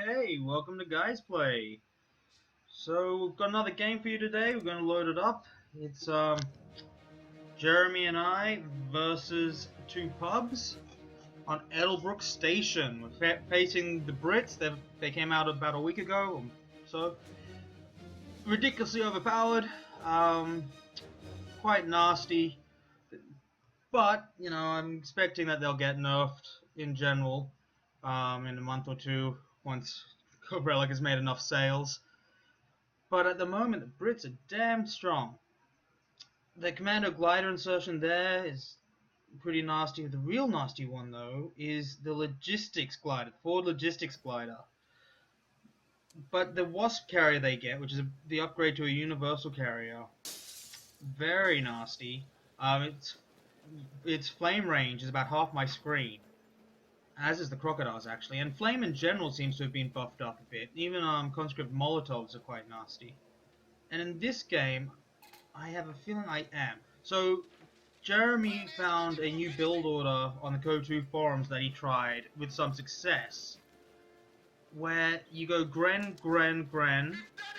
Hey, welcome to Guys Play. So we've got another game for you today. We're going to load it up. It's Jeremy and I versus two pubs on Ettelbruck Station. We're facing the Brits. They came out about a week ago, so ridiculously overpowered, quite nasty. But you know, I'm expecting that they'll get nerfed in general in a month or two once Relic has made enough sales. But at the moment, the Brits are damn strong. The commando glider insertion there is pretty nasty. The real nasty one, though, is the logistics glider, forward logistics glider. But the Wasp carrier they get, which is the upgrade to a universal carrier, very nasty. Its flame range is about half my screen, as is the crocodiles actually. And flame in general seems to have been buffed up a bit. Even conscript Molotovs are quite nasty. And in this game, I have a feeling I am. So, Jeremy found a new build order on the Code 2 forums that he tried with some success, where you go Gren,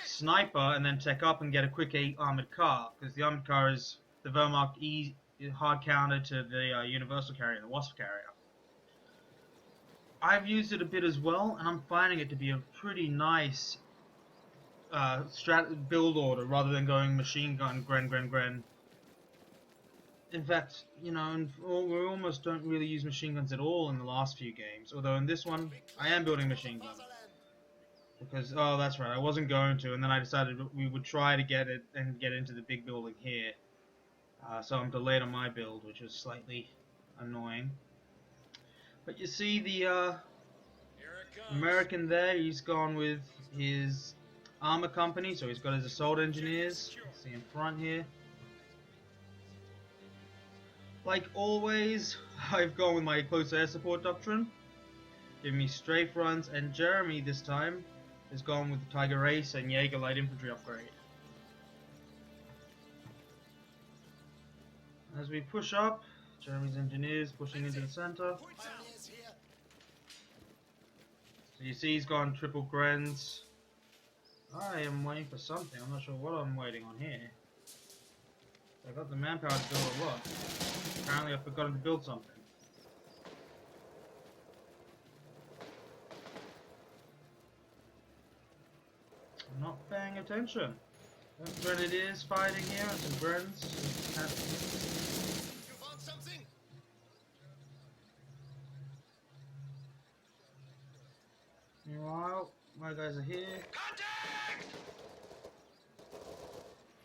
Sniper, and then tech up and get a quick armored car, because the armored car is the Whermacht hard counter to the Universal carrier, the Wasp carrier. I've used it a bit as well, and I'm finding it to be a pretty nice build order rather than going machine gun, Gren. In fact, you know, we almost don't really use machine guns at all in the last few games. Although in this one, I am building machine gun. Because, oh, that's right, I wasn't going to, and then I decided we would try to get it and get into the big building here. So I'm delayed on my build, which was slightly annoying. But you see the American there, he's gone with his armor company, so he's got his assault engineers. See in front here. Like always, I've gone with my close air support doctrine, giving me strafe runs, and Jeremy this time has gone with the Tiger Ace and Jaeger light infantry upgrade. As we push up, Jeremy's engineers pushing into the center. So you see he's gone triple Grens. I am waiting for something. I'm not sure what I'm waiting on here. I got the manpower to build a lot. Apparently I've forgotten to build something. I'm not paying attention. Grenadiers fighting here and some Grens. You found something? Meanwhile, my guys are here. Contact!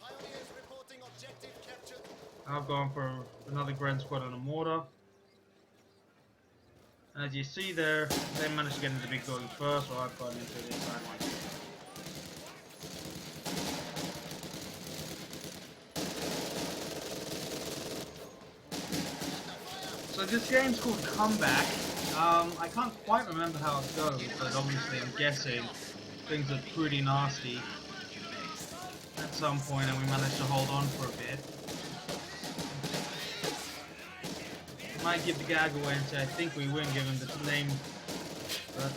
Pioneers reporting objective captured. I've gone for another Gren squad on a mortar. And as you see there, they managed to get into the big building first, while I've gotten into the inside one. So this game's called Comeback. I can't quite remember how it goes, but obviously I'm guessing things are pretty nasty at some point, and we managed to hold on for a bit. Might give the gag away and say I think we win given the name, but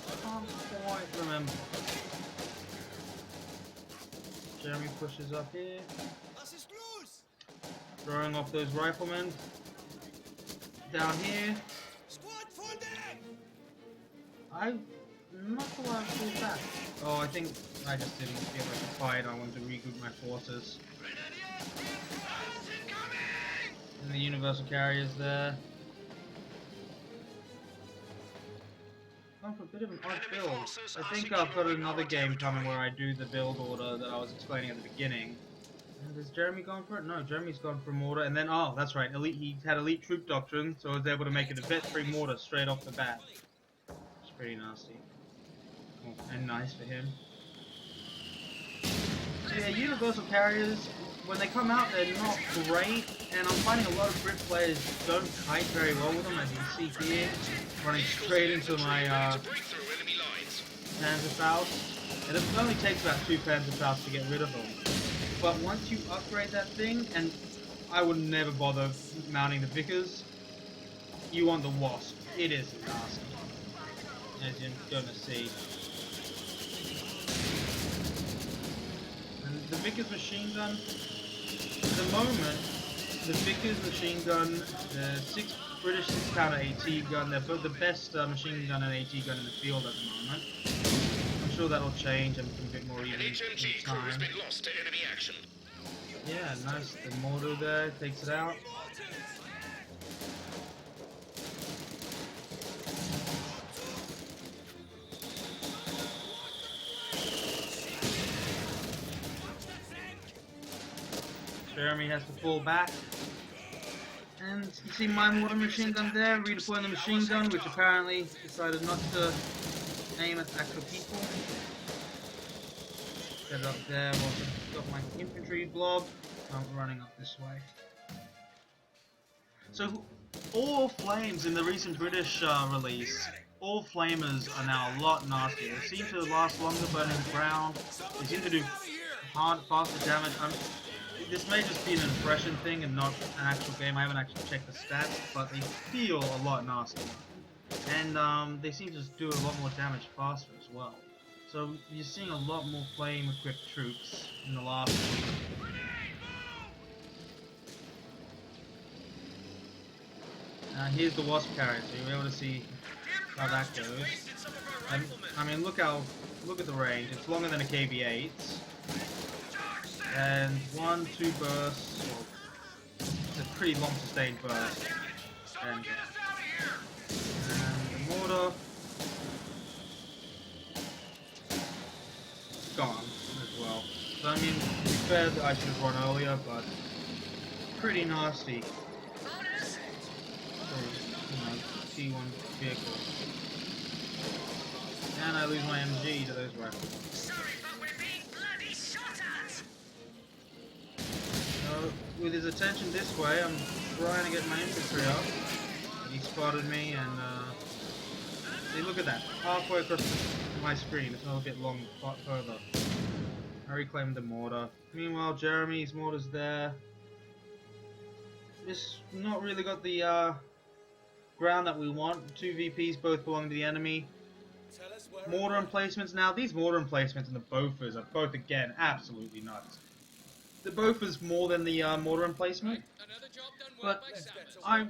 I can't quite remember. Jeremy pushes up here, throwing off those riflemen. Down here, I'm not sure why I pulled back. Oh, I think I just didn't feel like a fight. I wanted to regroup my forces. And the universal carriers there. Going for a bit of an odd build. I think I've got another game coming where I do the build order that I was explaining at the beginning. And is Jeremy going for it? No, Jeremy's gone for mortar, and then, oh, that's right, he had elite troop doctrine, so I was able to make it a vet-free mortar straight off the bat. It's pretty nasty. Oh, and nice for him. So yeah, universal carriers, when they come out, they're not great, and I'm finding a lot of Brit players don't kite very well with them, as you can see here, running straight into my Panzerfaust. And it only takes about 2 Panzerfausts to get rid of them. But once you upgrade that thing, and I would never bother mounting the Vickers, you want the Wasp. It is nasty. as you're gonna see. And the Vickers machine gun, at the moment, the Vickers machine gun, the British 6-pounder AT gun, they're both the best machine gun and AT gun in the field at the moment. I'm sure that'll change and become a bit more even in HMG crew has time. been lost to enemy action. Yeah, nice. The mortar there takes it out. Jeremy has to fall back. And you see my mortar machine gun there, redeploying the machine gun, which apparently decided not to aim at actual people. Set it up there, while I've got my infantry blob. I'm running up this way. So, all flames in the recent British release, all flamers are now a lot nastier. They seem to last longer burning ground. They seem to do faster damage. This may just be an impression thing and not an actual game. I haven't actually checked the stats, but they feel a lot nastier. And they seem to just do a lot more damage faster as well. So you're seeing a lot more flame-equipped troops in the last one. Here's the Wasp carrier, so you'll be able to see how that goes. I mean, look at the range. It's longer than a KB-8. And 1-2 bursts. Well, it's a pretty long sustained burst. And the mortar gone as well. So I mean, to be fair, I should have run earlier, but pretty nasty. T1 vehicle. And I lose my MG to those rifles. So, with his attention this way, I'm trying to get my infantry up. He spotted me, and see, look at that. Halfway across my screen, it's not a bit long further. I reclaimed the mortar. Meanwhile, Jeremy's mortar's there. Just not really got the ground that we want. 2 VPs both belong to the enemy. Mortar emplacements now. These mortar emplacements and the Bofors are both, again, absolutely nuts. The Bofors more than the mortar emplacement. But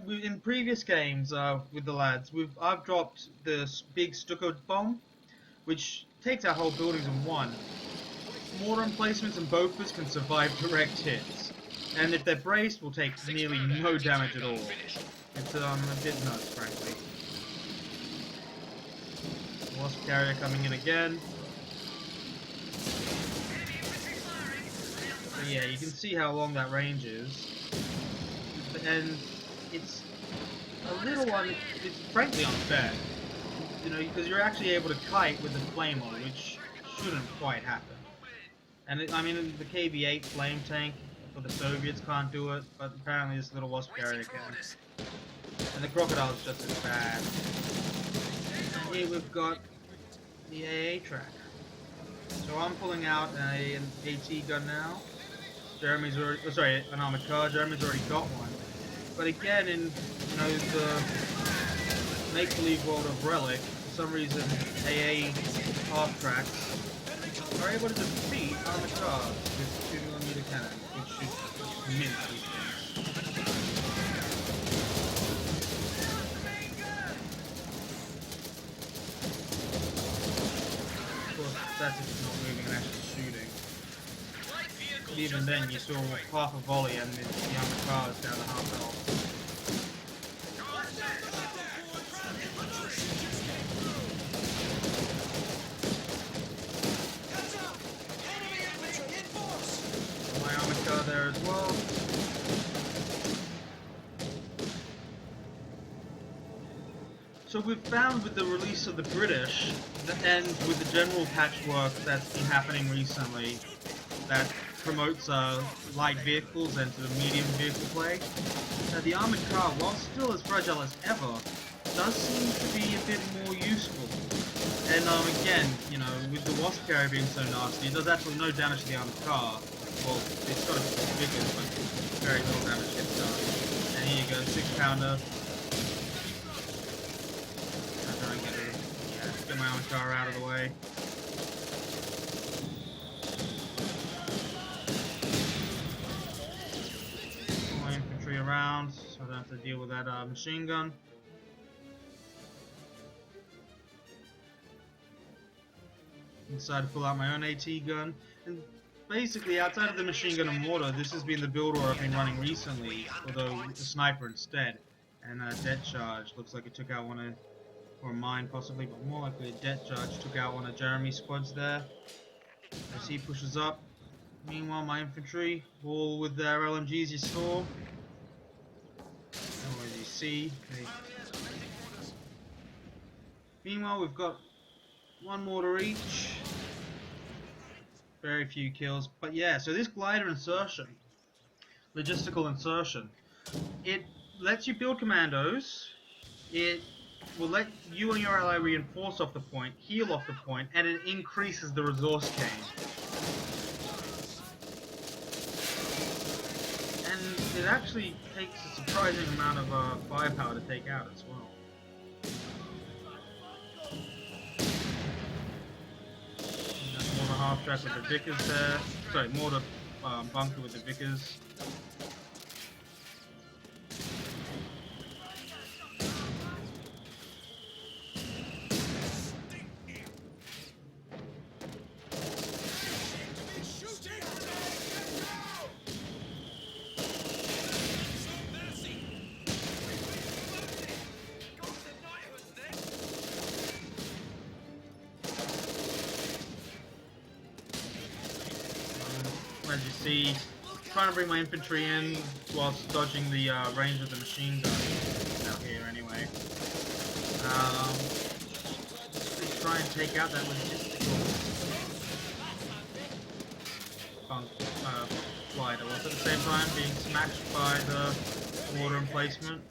in previous games with the lads, I've dropped this big Stuka bomb, which takes our whole buildings in one. Mortar emplacements and Bofors can survive direct hits, and if they're braced, will take nearly no damage at all. It's a bit nuts, frankly. Wasp carrier coming in again. So yeah, you can see how long that range is, and it's a little it's frankly unfair, you know, because you're actually able to kite with the flamer, which shouldn't quite happen. And I mean, the KB-8 flame tank for the Soviets can't do it, but apparently this little Wasp carrier can. And the crocodile's just as bad. And here we've got the AA track. So I'm pulling out an AT gun now. Jeremy's already, an armored car. Jeremy's already got one. But again, in the make-believe world of Relic, for some reason AA half tracks are able to defeat armored cars with 2mm cannon, which should mince these things. Of course, that's if it's not moving and actually shooting. But even then, you saw half a volley and the armored car is down to half health. There as well. So we've found with the release of the British, and with the general patchwork that's been happening recently, that promotes light vehicles and sort of medium vehicle play, that the armored car, while still as fragile as ever, does seem to be a bit more useful. And again, with the Wasp carrier being so nasty, it does absolutely no damage to the armored car. Well, it's got a bit bigger, but very little damage gets done. And here you go, 6-pounder. my own car out of the way. Pull my infantry around so I don't have to deal with that machine gun. Decided to pull out my own AT gun. And basically, outside of the machine gun and mortar, this has been the build order I've been running recently, although with the sniper instead. And debt charge looks like it took out one of, or mine possibly, but more likely a debt charge took out one of Jeremy's squads there. As he pushes up. Meanwhile, my infantry, all with their LMGs you saw. Or as you see. Meanwhile, we've got one mortar each. Very few kills, but yeah, so this glider insertion, logistical insertion, it lets you build commandos, it will let you and your ally reinforce off the point, heal off the point, and it increases the resource gain. And it actually takes a surprising amount of firepower to take out as well. Half track with the Vickers there. Sorry, mortar bunker with the Vickers. As you see, trying to bring my infantry in whilst dodging the range of the machine gun out here anyway. Let's try and take out that logistical glider, whilst at the same time being smashed by the mortar emplacement.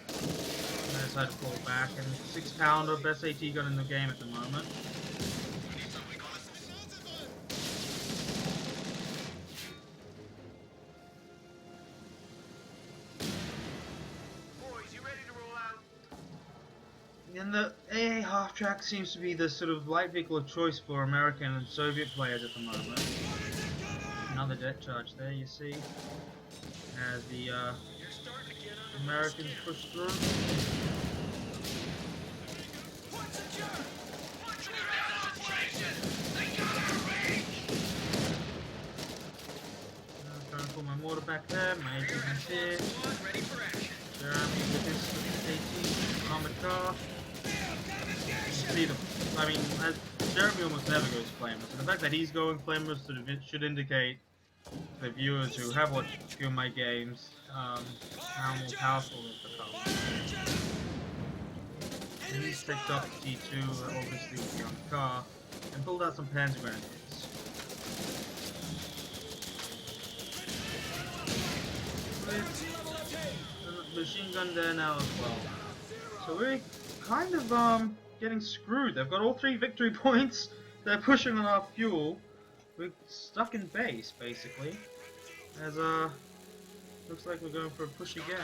I decided to pull back, and 6-pounder, best AT gun in the game at the moment. And the AA half-track seems to be the sort of light vehicle of choice for American and Soviet players at the moment. Another debt charge there, you see, as the Americans push through. I'm trying to pull my mortar back there, my AT's here. Jeremy with his AT, armored car. See I mean, Jeremy almost never goes flameless, and the fact that he's going flameless should indicate to the viewers who have watched a few of my games how more powerful it becomes. And he's picked up T2, obviously with the young car, and pulled out some Panzer grenades. With the machine gun there now as well. So we're kind of getting screwed. They've got all 3 victory points. They're pushing on our fuel. We're stuck in base, basically. As looks like we're going for a push again.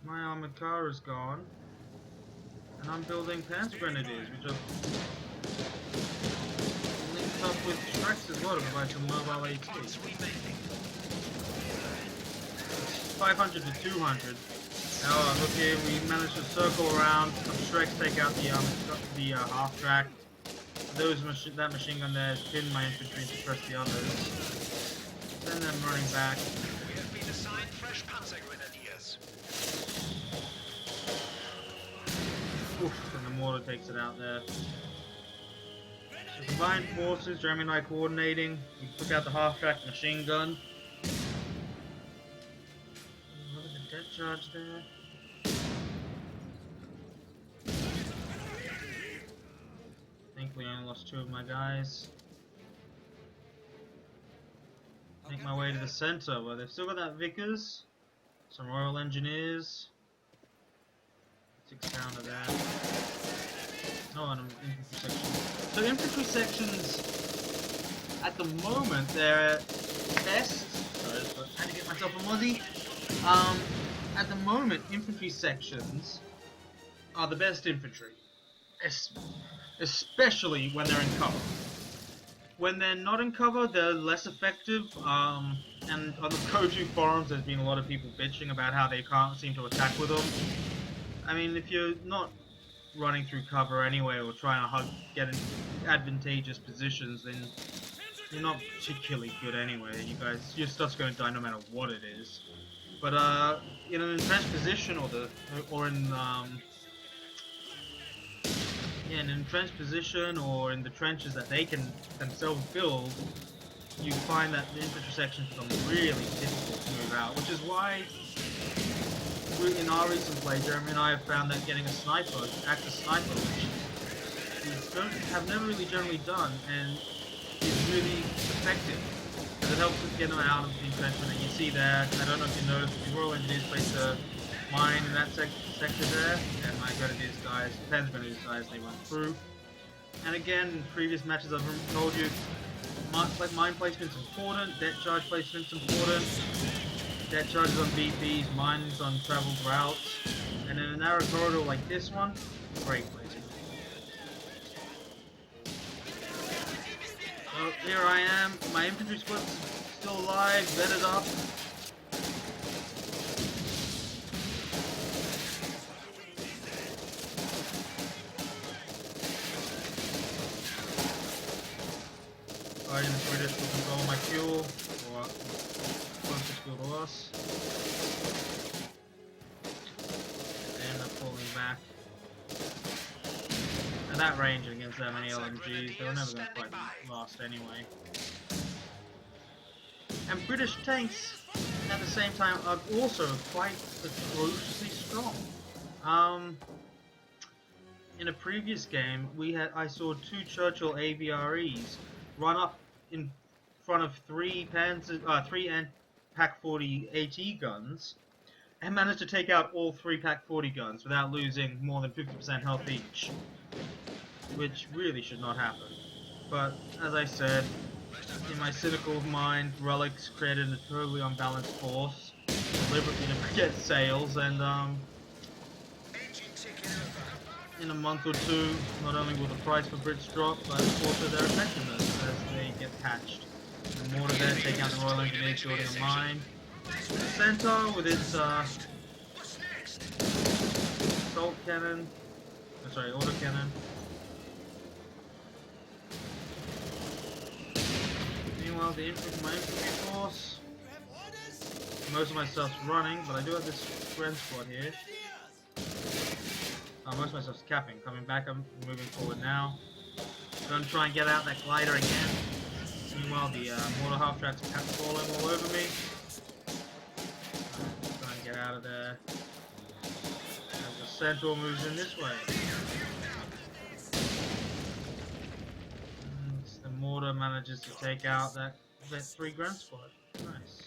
My armored car is gone, and I'm building Panzer grenadiers, which are linked up with Shreks as well to provide some mobile AT. 500 to 200. Oh, look here, we managed to circle around. Some Shreks take out the half track. That machine gun there has pinned my infantry to press the others. Then them running back. We have been assigned fresh Panzer grenadiers. Oof, and the mortar takes it out there. So combined forces, Jeremy and I coordinating. We took out the half track machine gun. Look at the debt charge there. Thankfully I only lost 2 of my guys. Make my way to the center where they've still got that Vickers, some Royal Engineers, 6-pounder there. Oh, and an infantry section. So infantry sections, at the moment, they're best. Sorry, I had to get myself a mozzie. At the moment, infantry sections are the best infantry, especially when they're in cover. When they're not in cover, they're less effective. And on the Koju forums, there's been a lot of people bitching about how they can't seem to attack with them. I mean, if you're not running through cover anyway, or trying to get in advantageous positions, then you're not particularly good anyway. Your stuff's going to die no matter what it is. But in an entrenched position, in an entrenched position, or in the trenches that they can themselves build, you find that the infantry sections become really difficult to move out, which is why in our recent play, Jeremy and I have found that getting a sniper, active sniper, which we have never really generally done, and is really effective, because it helps us get them out of the entrenchment. And you see there, I don't know if you noticed, the Royal Engineers placed a mine in that sector there, and my Grenadiers guys, Penn's Grenadiers guys, they went through. And again, in previous matches I've told you, mine placement's important, debt charge placement's important, debt charges on BPs, mines on traveled routes, and in a narrow corridor like this one, great placement. So here I am, my infantry squad's still alive, vetted up. Fighting the British will control my fuel, or closest fuel to us. They end up pulling back. At that range against that many LMGs, they were never going to quite last anyway. And British tanks, at the same time, are also quite atrociously strong. In a previous game, I saw 2 Churchill ABREs run up in front of 3 Pack 40 AT guns, and managed to take out all 3 Pack 40 guns without losing more than 50% health each, which really should not happen. But as I said, in my cynical mind, Relics created a totally unbalanced force, deliberately to get sales, and in a month or two, not only will the price for Brits drop, but also their effectiveness as they get patched. The mortar there taking out the Royal Engineers building a mine. The Centaur with its assault cannon, autocannon. Meanwhile, my infantry force, most of my stuff's running, but I do have this Gren squad here. Most of my stuff's capping. Coming back, I'm moving forward now. Gonna try and get out that glider again. Meanwhile, the mortar half-tracks are falling all over me. Try and get out of there. As the Centaur moves in this way. And the mortar manages to take out that 3 Grand squad. Nice.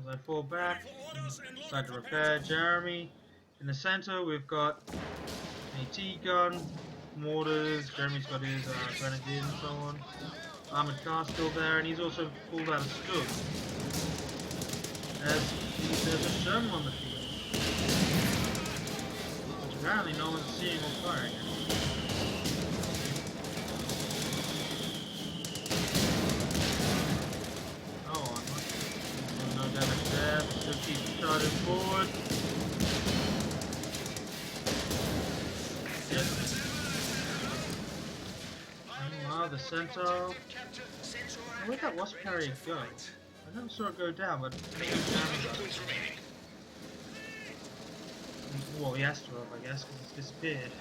As I fall back, decide to repair Jeremy. In the center, we've got AT gun, mortars, Jeremy's got his grenadiers and so on. Armored car still there, and he's also pulled out a Stug. There's a Sherman on the field, which apparently no one's seeing or firing at. No damage there, still keep charging forward. Meanwhile, the Centaur. Where'd that Wasp carrier go? I never saw it go down, but maybe well, he has to have, I guess, because it's disappeared.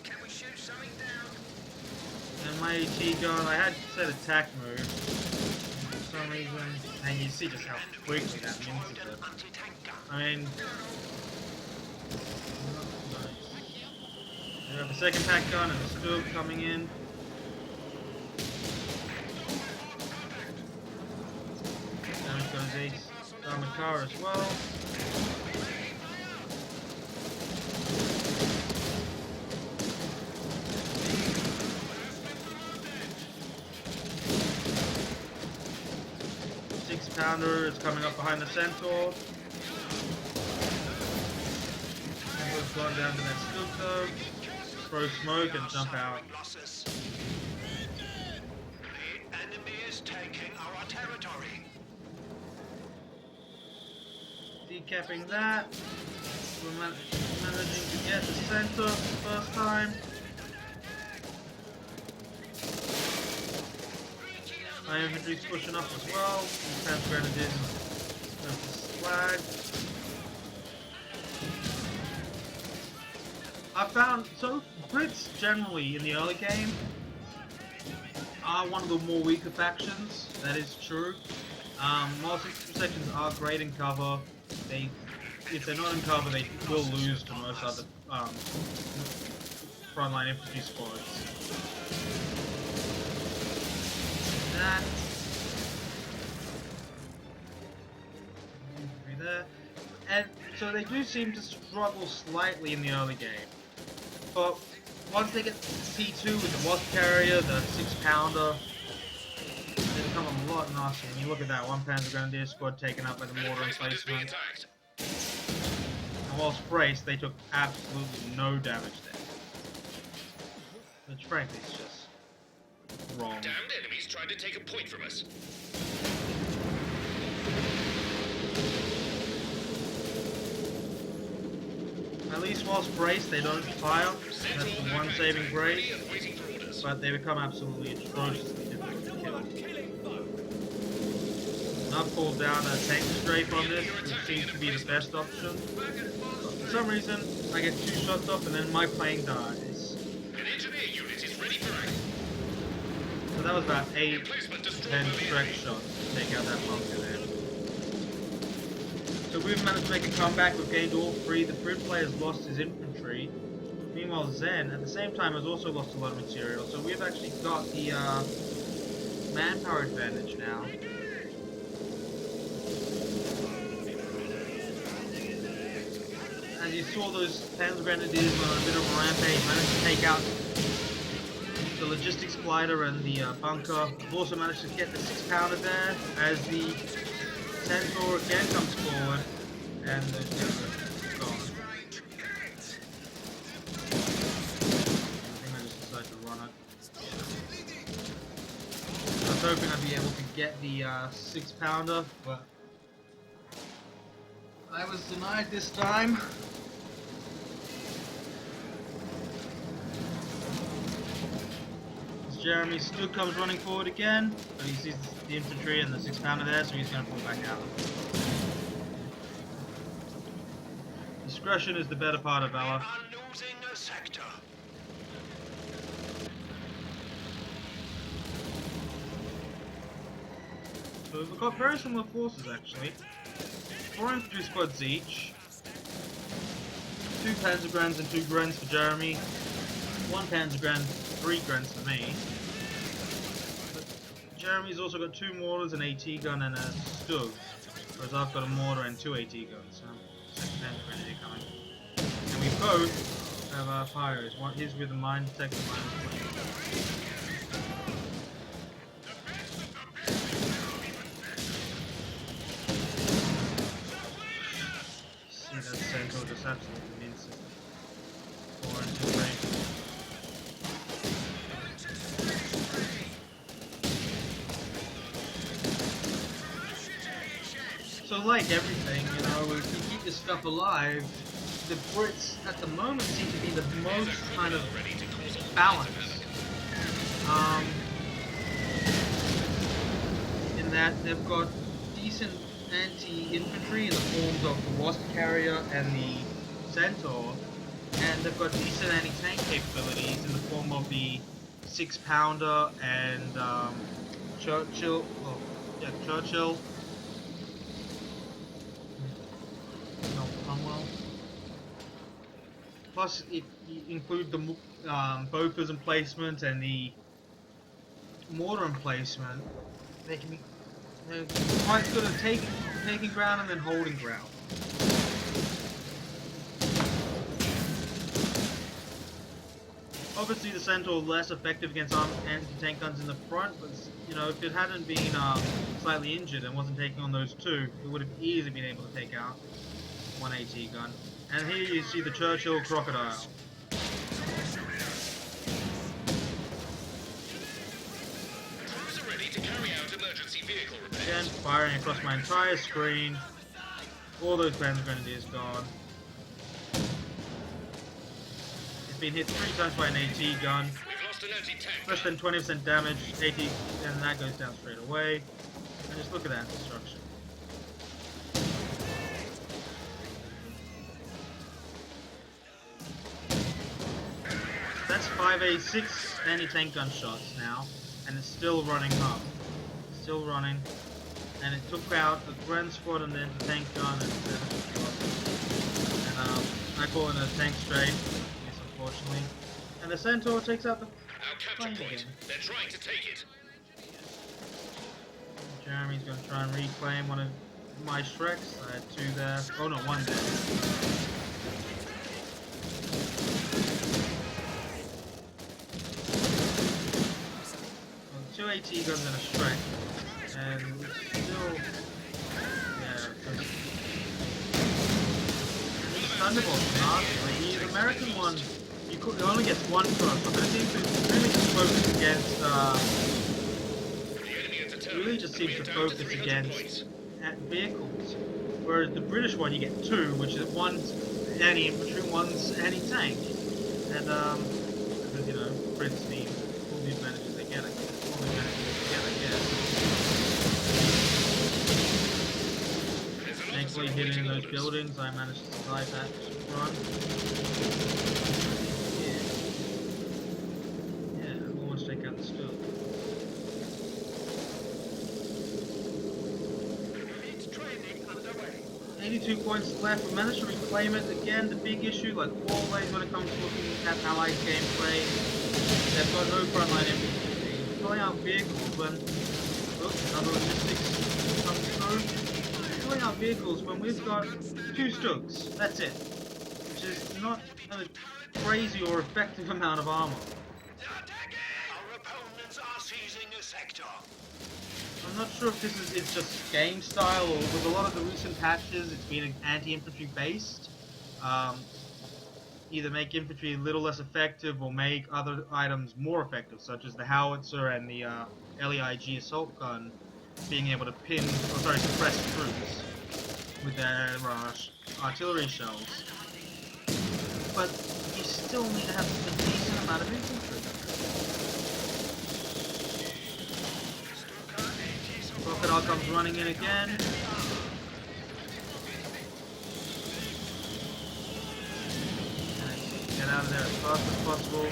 Can we shoot something down? And my AT gun, I had set attack mode for some reason, and you see just how quickly that minces it. I mean, we have a second pack gun and a Stug coming in. Damage goes ace armored car as well. Pounder is coming up behind the Centaur. run down to that Stug though, throw smoke and jump out. The enemy is taking our territory. Decapping that. We're managing to get the center first time. My infantry's pushing up as well. Defense grenadiers versus flag. I found Brits generally in the early game are one of the more weaker factions. That is true. Most sections are great in cover. If they're not in cover, they will lose to most other frontline infantry squads. That infantry there, and so they do seem to struggle slightly in the early game. But once they get P2 with the Wasp carrier, the 6-pounder, they become a lot nicer. When you look at that, 1 Panzer Grenadier squad taken up by the mortar emplacement. And whilst braced, they took absolutely no damage there. Which frankly is just wrong. Damned enemies trying to take a point from us. At least whilst braced, they don't fire. That's the one saving grace. But they become absolutely atrociously difficult to kill. I've pulled down a tank strafe on this, which seems to be the best option. But for some reason, I get 2 shots off and then my plane dies. An engineer unit is ready for action. So that was about 8 to 10 stretch shots to take out that bunker there. So we've managed to make a comeback. We've gained all 3. The Brit player's lost his infantry. Meanwhile, Zen, at the same time, has also lost a lot of material. So we've actually got the manpower advantage now. As you saw, those Panzer Grenadiers were on a bit of a rampage, managed to take out the logistics glider and the bunker. We've also managed to get the 6-pounder there as the Centaur again comes forward, and the gone. I think I just decided to run it. I was hoping I'd be able to get the 6-pounder, but I was denied this time. Jeremy Stug comes running forward again, but he sees the infantry and the 6-pounder there, so he's going to pull back out. Discretion is the better part of valor. We are losing a sector. So we've got very similar forces actually. 4 infantry squads each. 2 Panzergrens and 2 Grens for Jeremy. 1 Panzergren, 3 Grens for me. But Jeremy's also got 2 mortars, an AT gun, and a Stug. Whereas I've got a mortar and 2 AT guns. So, 2nd Panzergrenadier coming. And we both have fires. His with a mine detector, mine with see that Centaur just absolutely minces it. 4 and 2 range. So like everything, you know, if you keep this stuff alive, the Brits at the moment seem to be the most kind of balanced. In that they've got decent anti-infantry in the forms of the Wasp carrier and the Centaur, and they've got decent anti-tank capabilities in the form of the 6-pounder and Churchill. Oh, yeah, Churchill. No, Cromwell. Plus, if you include the Bofors emplacement and the mortar emplacement, they can be quite good at taking ground and then holding ground. Obviously, the Centaur less effective against anti-tank guns in the front, but you know, if it hadn't been slightly injured and wasn't taking on those 2, it would have easily been able to take out one AT gun. And here you see the Churchill crocodile. Crews are ready to carry out emergency vehicle repairs. Again, firing across my entire screen. All those Panzer Grenadiers gone. It's been hit 3 times by an AT gun. We've lost an anti-tank. Less than 20% damage, 80, and that goes down straight away. And just look at that destruction. That's 5A6 anti-tank gunshots now, and it's still running up. Still running. And it took out a Grand Squad and the anti-tank gun, and I call it a tank straight, yes, unfortunately. And the Centaur takes out the Our plane capture point. again. They're trying to take it. Jeremy's going to try and reclaim one of my Shreks. I had 2 there. Oh no, 1 there. 2 AT guns and a Shrek. And still... Yeah, these Thunderbolts are nasty. Like the American one, it only gets 1 cross, but it seems to really just focus against... really just seems to focus against vehicles, whereas the British one you get 2, which is one's anti-infantry, one's anti-tank, and because you know Brits need all the advantages they get, I guess. Thankfully, hitting those buildings, I managed to survive that run. Yeah, almost take out the stove. 82 points left. We managed to reclaim it again. The big issue, like always, when it comes to looking at Allied gameplay, they've got no frontline infantry. Pulling out vehicles when another logistics comes through. Pulling out vehicles when we've got 2 Stugs. That's it, which is not a crazy or effective amount of armor. Our opponents are seizing a sector. I'm not sure if it's just game style, or with a lot of the recent patches it's been anti-infantry based. Either make infantry a little less effective or make other items more effective, such as the howitzer and the LEIG assault gun being able to suppress troops with their artillery shells. But you still need to have a decent amount of infantry. Crocodile comes running in again. Get out of there as fast as possible.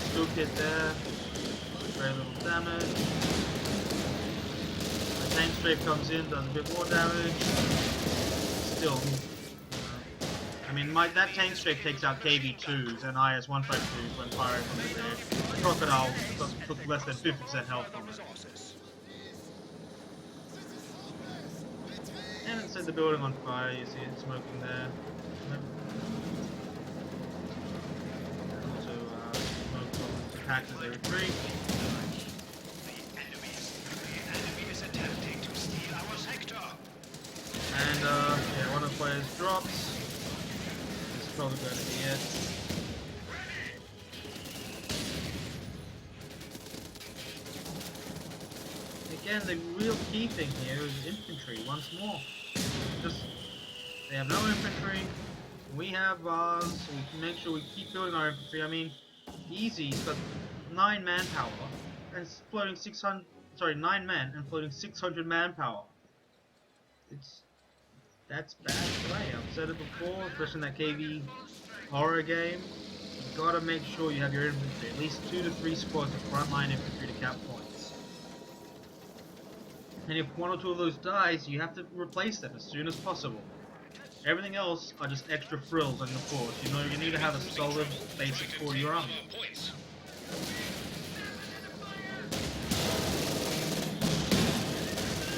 Still hit there. Very little damage. The tank strafe comes in, does a bit more damage. Still, I mean, that tank strafe takes out KV-2s and IS-152s when firing from the rear. The Crocodile took less than 50% health from it. And it set the building on fire, you see it smoking there. And also smoke from the attacks as they retreat. The enemy is attempting to steal our sector. And yeah, one of the players drops. This is probably going to be it. Again, the real key thing here is infantry once more. They have no infantry, we have ours, so we can make sure we keep building our infantry. I mean, Easy's got 9 manpower and it's floating 9 men and floating 600 manpower. That's bad play. I've said it before, especially in that KV horror game. You've got to make sure you have your infantry, at least 2 to 3 squads of frontline infantry to cap points. And if 1 or 2 of those dies, you have to replace them as soon as possible. Everything else are just extra frills on the force. You know, you need to have a solid basic for your army.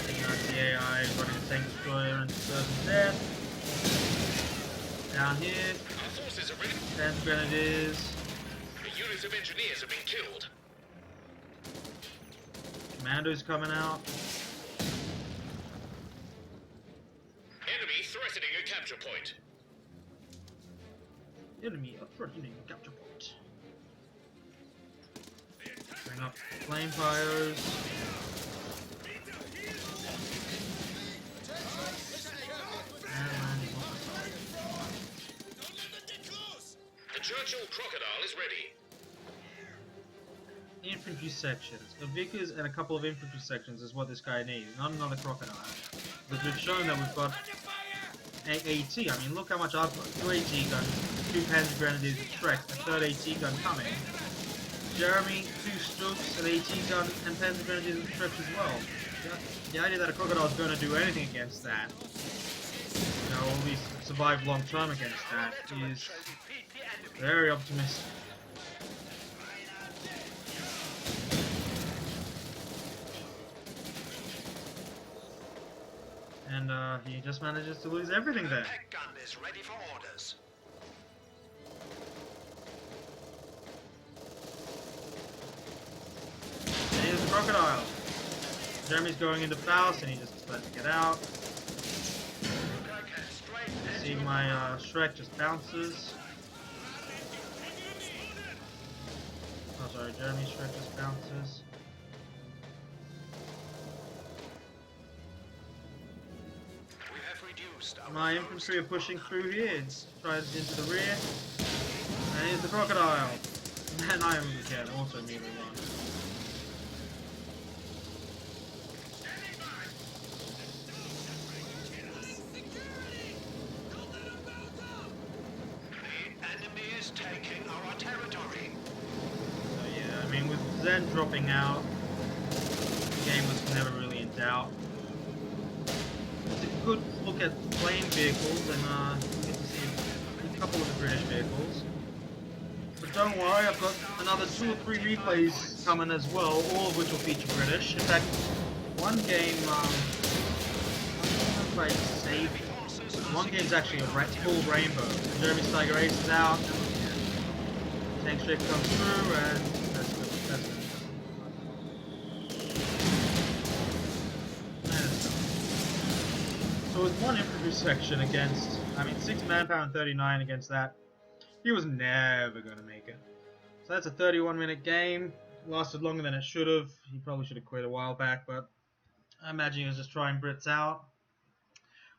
Taking out the AI, running a tank destroyer into certain death. Down here, Panzer Grenadiers. Units of engineers have been killed. Commandos coming out. Enemy threatening a capture capture point. Enemy approaching capture point. Bring up flame fires. The Churchill Crocodile is ready. Infantry sections. A Vickers and a couple of infantry sections is what this guy needs, not another crocodile. Because we've shown that we've got AT. I mean, look how much I've got. 2 AT guns, 2 Panzer Grenadiers with Shrek, a 3rd AT gun coming. Jeremy, 2 Stooks, an AT gun, and Panzer Grenadiers with Shrek as well. The idea that a crocodile is going to do anything against that, you know, or at least survive long term against that, is very optimistic. And he just manages to lose everything there. Tech gun is ready for orders. And here's the crocodile. Jeremy's going into Faust and he just lets it get out. See my Shrek just bounces. Oh sorry, Jeremy's Shrek just bounces. My infantry are pushing through here, tries into the rear, and here's the crocodile. And I am again also immediately run. The enemy is taking our territory. So yeah, I mean with Zen dropping out, the game was never really in doubt. It's a good look at plane vehicles, and you get to see a couple of the British vehicles. But don't worry, I've got another 2 or 3 replays coming as well, all of which will feature British. In fact, one game, I don't know if I saved it. One game's actually a full rainbow. Jeremy's Tiger Ace is out, Tank Strike comes through, and that's good. That's good. So with one infantry section against, I mean 6 manpower and 39 against that, he was never going to make it. So that's a 31-minute game, lasted longer than it should have. He probably should have quit a while back, but I imagine he was just trying Brits out.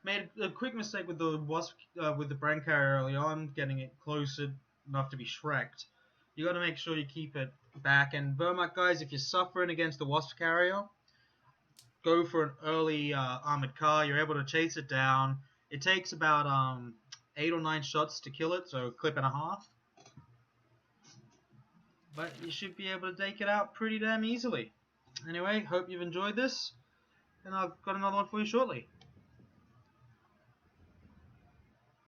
Made a quick mistake with the Wasp, with the Brand Carrier early on, getting it closer enough to be Shrek'd. You got to make sure you keep it back. And Whermacht guys, if you're suffering against the Wasp Carrier, go for an early armored car. You're able to chase it down. It takes about 8 or 9 shots to kill it, so a clip and a half. But you should be able to take it out pretty damn easily. Anyway, hope you've enjoyed this, and I've got another one for you shortly.